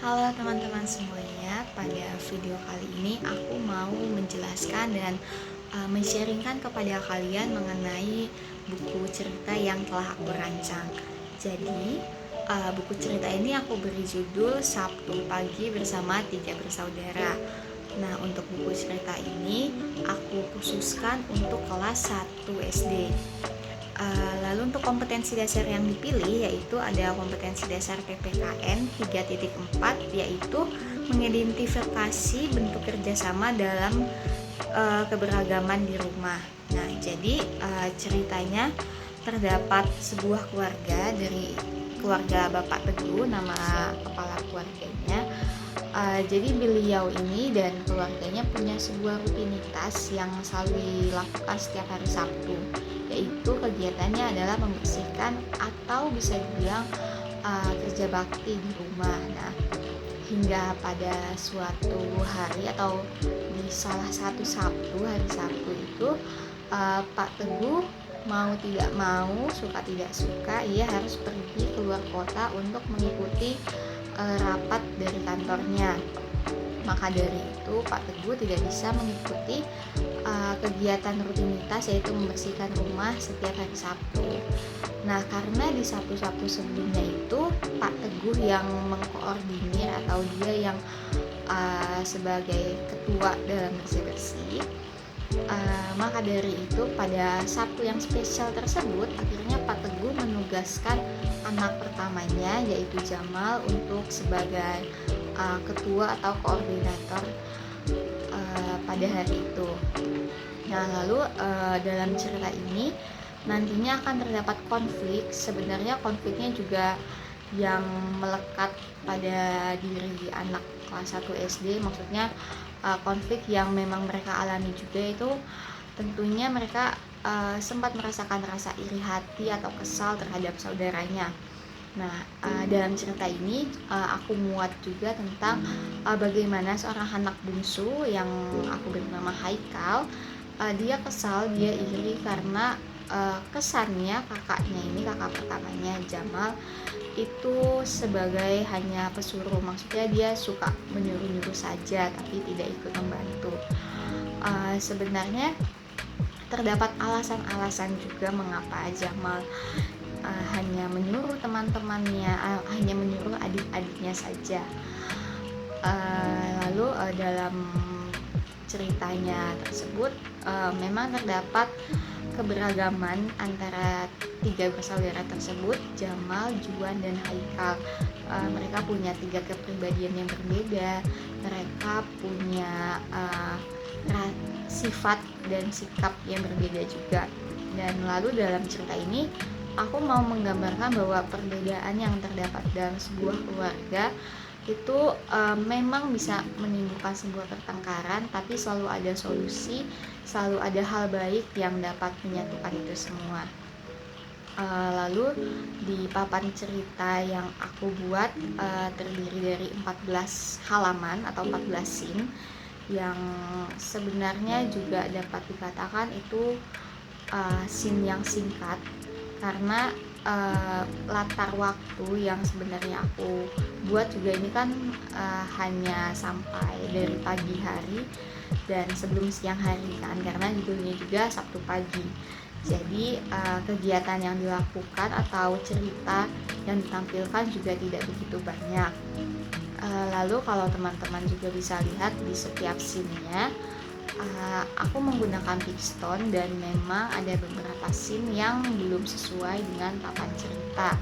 Halo teman-teman semuanya, pada video kali ini aku mau menjelaskan dan men-sharingkan kepada kalian mengenai buku cerita yang telah aku rancang. Jadi, buku cerita ini aku beri judul Sabtu Pagi Bersama Tiga Bersaudara. Nah, untuk buku cerita ini aku khususkan untuk kelas 1 SD. Lalu untuk kompetensi dasar yang dipilih yaitu ada kompetensi dasar PPKN 3.4, yaitu mengidentifikasi bentuk kerjasama dalam keberagaman di rumah. Nah, jadi ceritanya terdapat sebuah keluarga dari keluarga Bapak Teguh, nama kepala keluarganya. Jadi beliau ini dan keluarganya punya sebuah rutinitas yang selalu dilakukan setiap hari Sabtu, yaitu kegiatannya adalah membersihkan atau bisa dibilang kerja bakti di rumah. Nah, hingga pada suatu hari atau di salah satu Sabtu, hari Sabtu itu Pak Teguh mau tidak mau, suka tidak suka, ia harus pergi keluar kota untuk mengikuti rapat dari kantornya. Maka dari itu Pak Teguh tidak bisa mengikuti kegiatan rutinitas, yaitu membersihkan rumah setiap hari Sabtu. Nah, karena di Sabtu-Sabtu sebelumnya itu Pak Teguh yang mengkoordinir atau dia yang sebagai ketua dalam bersih-bersih, maka dari itu pada Sabtu yang spesial tersebut akhirnya Pak Teguh menugaskan anak pertamanya yaitu Jamal untuk sebagai ketua atau koordinator pada hari itu. Nah, lalu dalam cerita ini nantinya akan terdapat konflik. Sebenarnya konfliknya juga yang melekat pada diri anak kelas 1 SD, maksudnya konflik yang memang mereka alami juga, itu tentunya mereka sempat merasakan rasa iri hati atau kesal terhadap saudaranya. Nah, dalam cerita ini aku muat juga tentang bagaimana seorang anak bungsu yang aku beri nama Haikal, dia kesal, dia iri karena kesannya kakaknya ini, kakak pertamanya Jamal, itu sebagai hanya pesuruh. Maksudnya dia suka menyuruh-nyuruh saja tapi tidak ikut membantu. Sebenarnya terdapat alasan-alasan juga mengapa Jamal hanya menyuruh teman-temannya, hanya menyuruh adik-adiknya saja. Lalu dalam ceritanya tersebut memang terdapat keberagaman antara tiga bersaudara tersebut, Jamal, Juan, dan Haikal. Mereka punya tiga kepribadian yang berbeda, mereka punya sifat dan sikap yang berbeda juga. Dan lalu dalam cerita ini aku mau menggambarkan bahwa perbedaan yang terdapat dalam sebuah keluarga itu memang bisa menimbulkan sebuah pertengkaran, tapi selalu ada solusi, selalu ada hal baik yang dapat menyatukan itu semua. Lalu di papan cerita yang aku buat terdiri dari 14 halaman atau 14 scene yang sebenarnya juga dapat dikatakan itu scene yang singkat, karena latar waktu yang sebenarnya aku buat juga ini kan hanya sampai dari pagi hari dan sebelum siang hari kan, karena judulnya juga Sabtu Pagi. Jadi kegiatan yang dilakukan atau cerita yang ditampilkan juga tidak begitu banyak. Lalu kalau teman-teman juga bisa lihat di setiap scene-nya, aku menggunakan Pixton dan memang ada beberapa scene yang belum sesuai dengan papan cerita.